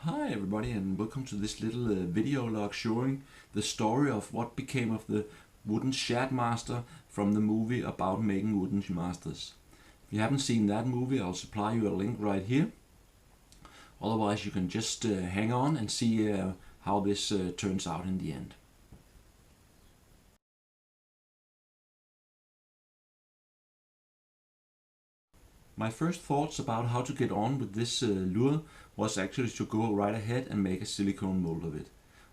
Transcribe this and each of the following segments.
Hi everybody, and welcome to this little video log showing the story of what became of the wooden Shad master from the movie about making wooden masters. If you haven't seen that movie, I'll supply you a link right here. Otherwise you can just hang on and see how this turns out in the end. My first thoughts about how to get on with this lure was actually to go right ahead and make a silicone mold of it.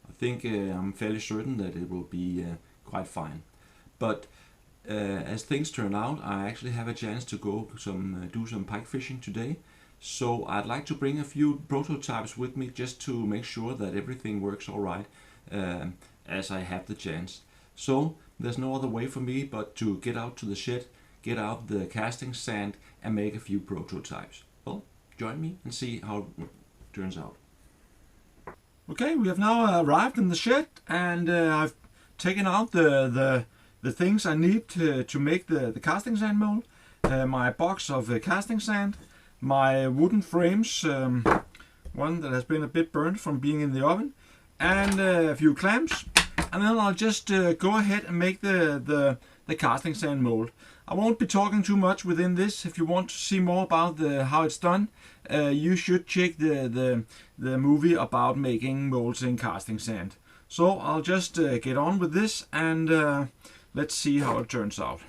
I think I'm fairly certain that it will be quite fine. But as things turn out, I actually have a chance to go do some pike fishing today. So I'd like to bring a few prototypes with me just to make sure that everything works alright as I have the chance. So there's no other way for me but to get out to the shed, get out the casting sand and make a few prototypes. Well, join me and see how it turns out. Okay, we have now arrived in the shed and I've taken out the things I need to make the casting sand mold. My box of casting sand, my wooden frames, one that has been a bit burnt from being in the oven, and a few clamps. And then I'll just go ahead and make the casting sand mold. I won't be talking too much within this. If you want to see more about how it's done, you should check the movie about making molds in casting sand. So I'll just get on with this and let's see how it turns out.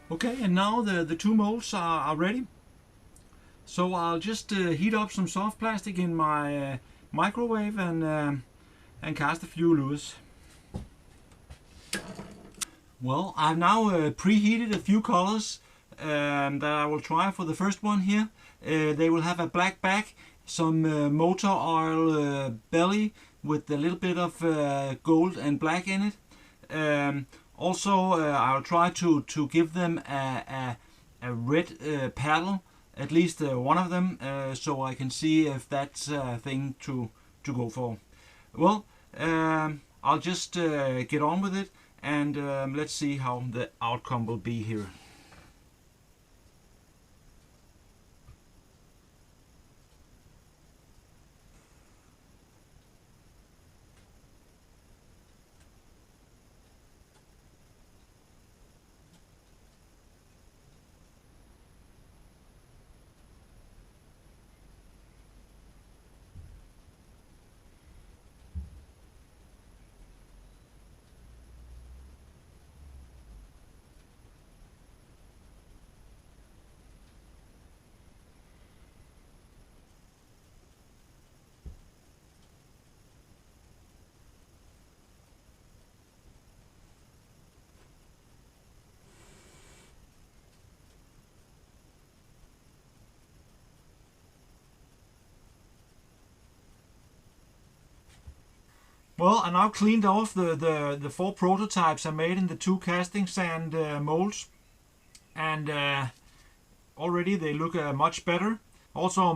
Okay, and now the two molds are ready. So I'll just heat up some soft plastic in my microwave and cast a few lures. Well, I've now preheated a few colors that I will try for the first one here. They will have a black back, some motor oil belly with a little bit of gold and black in it. Also, I'll try to give them a red paddle, at least one of them, so I can see if that's a thing to go for. Well, I'll just get on with it and let's see how the outcome will be here. Well, I now cleaned off the 4 prototypes I made in the 2 casting sand molds, and already they look much better. Also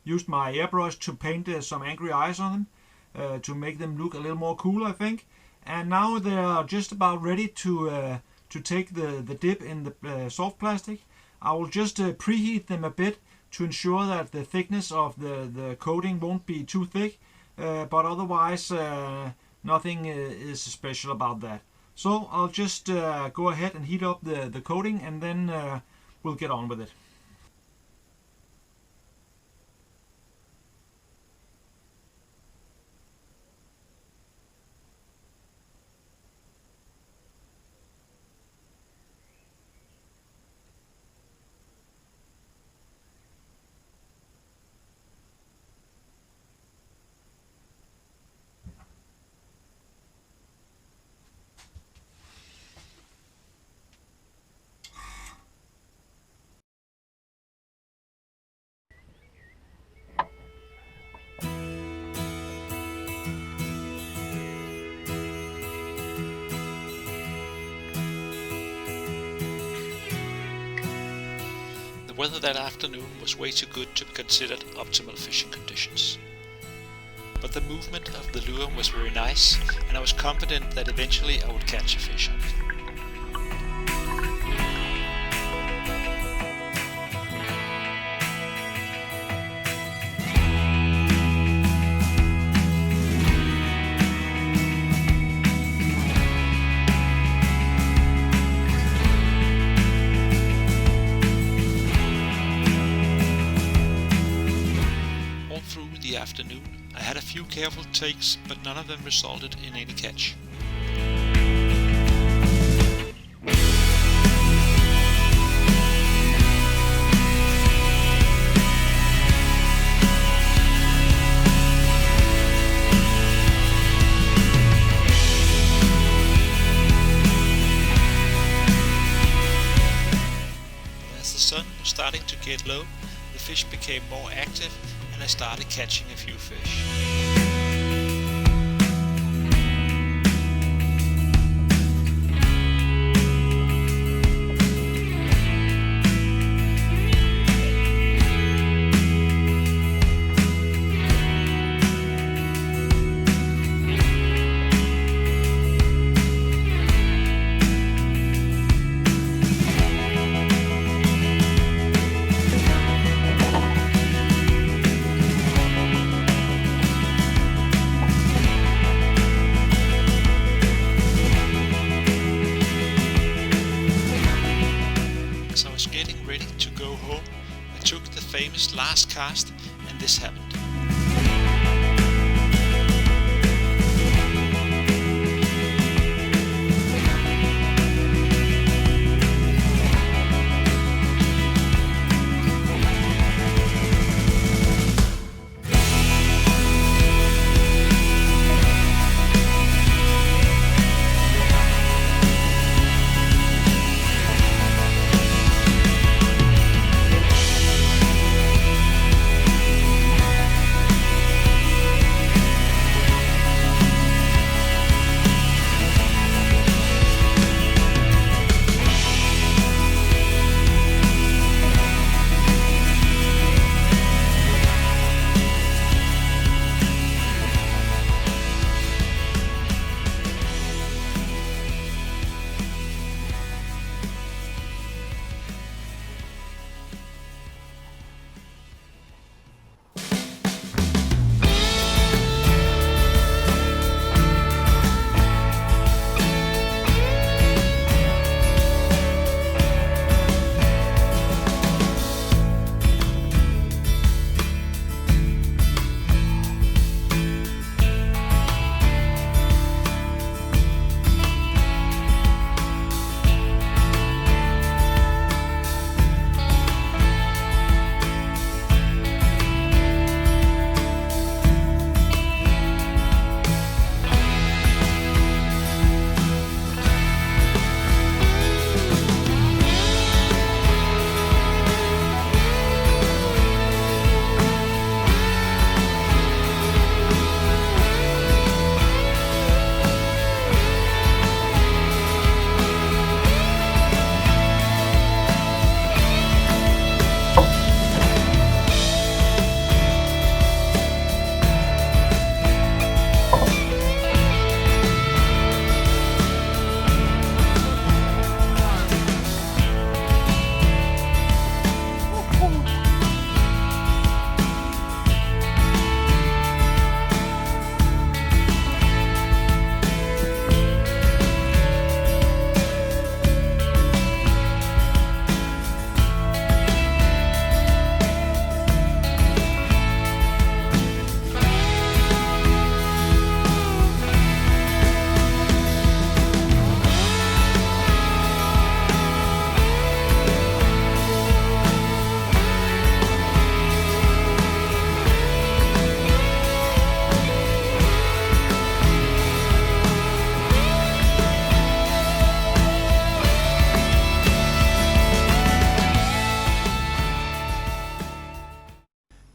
used my airbrush to paint some angry eyes on them to make them look a little more cool, I think. And now they are just about ready to take the dip in the soft plastic. I will just preheat them a bit to ensure that the thickness of the coating won't be too thick, but otherwise nothing is special about that. So I'll just go ahead and heat up the coating, and then we'll get on with it. The weather that afternoon was way too good to be considered optimal fishing conditions. But the movement of the lure was very nice, and I was confident that eventually I would catch a fish on it. Afternoon, I had a few careful takes, but none of them resulted in any catch. But as the sun was starting to get low, the fish became more active, and I started catching a few fish. Famous last cast, and this happened.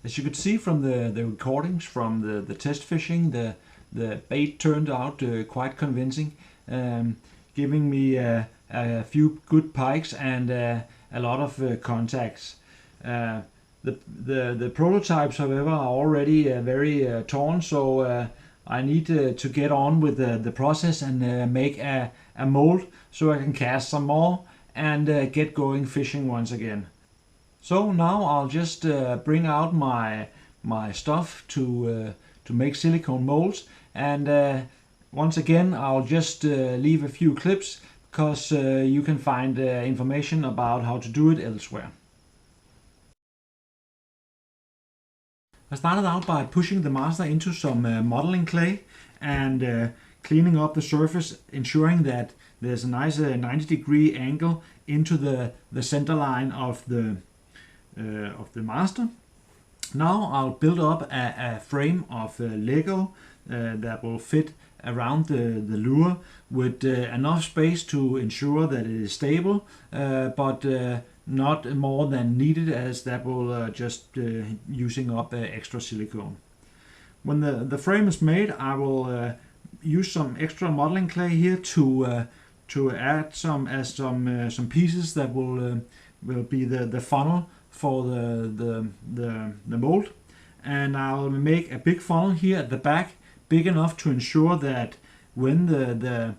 As you could see from the recordings from the test fishing, the bait turned out quite convincing, giving me a few good pikes and a lot of contacts. The prototypes, however, are already very torn, so I need to get on with the process and make a mold so I can cast some more and get going fishing once again. So now I'll just bring out my stuff to make silicone molds, and once again I'll just leave a few clips because you can find information about how to do it elsewhere. I started out by pushing the master into some modeling clay and cleaning up the surface, ensuring that there's a nice 90-degree angle into the center line of the master. Now I'll build up a frame of Lego that will fit around the lure with enough space to ensure that it is stable, but not more than needed, as that will just using up extra silicone. When the frame is made, I will use some extra modeling clay here to add some pieces that will be the funnel for the mold, and I'll make a big funnel here at the back, big enough to ensure that when the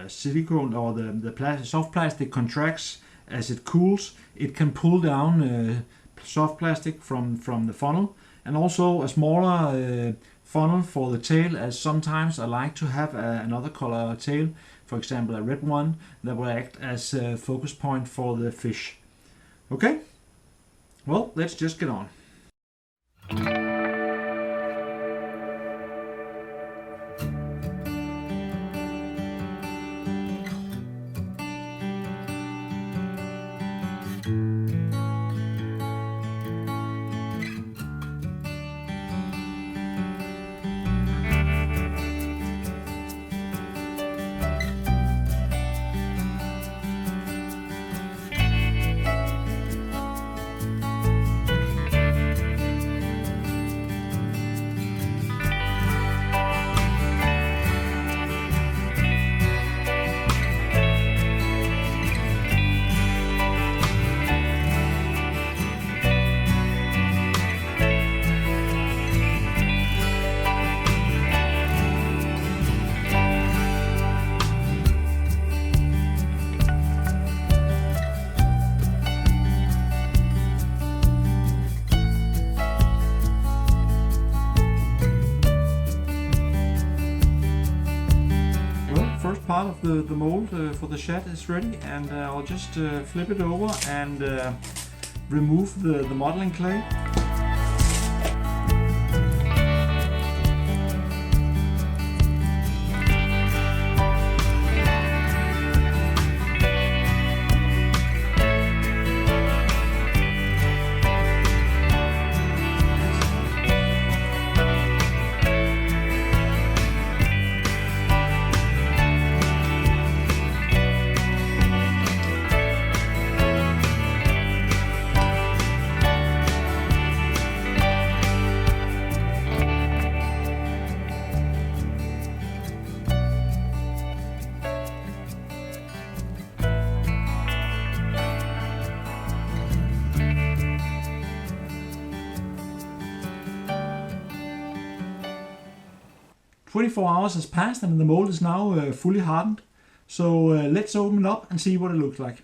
silicone or the soft plastic contracts as it cools, it can pull down soft plastic from the funnel, and also a smaller funnel for the tail, as sometimes I like to have another color tail, for example a red one, that will act as a focus point for the fish. Okay, well, let's just get on. Part of the mold for the Shad is ready, and I'll just flip it over and remove the modeling clay. "24 hours has passed and the mold is now fully hardened. So let's open it up and see what it looks like.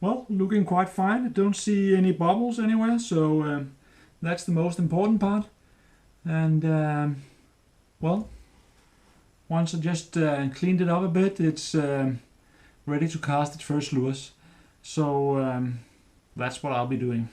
Well, looking quite fine. I don't see any bubbles anywhere, so that's the most important part. And well, once I just cleaned it up a bit, it's ready to cast its first lures. So that's what I'll be doing.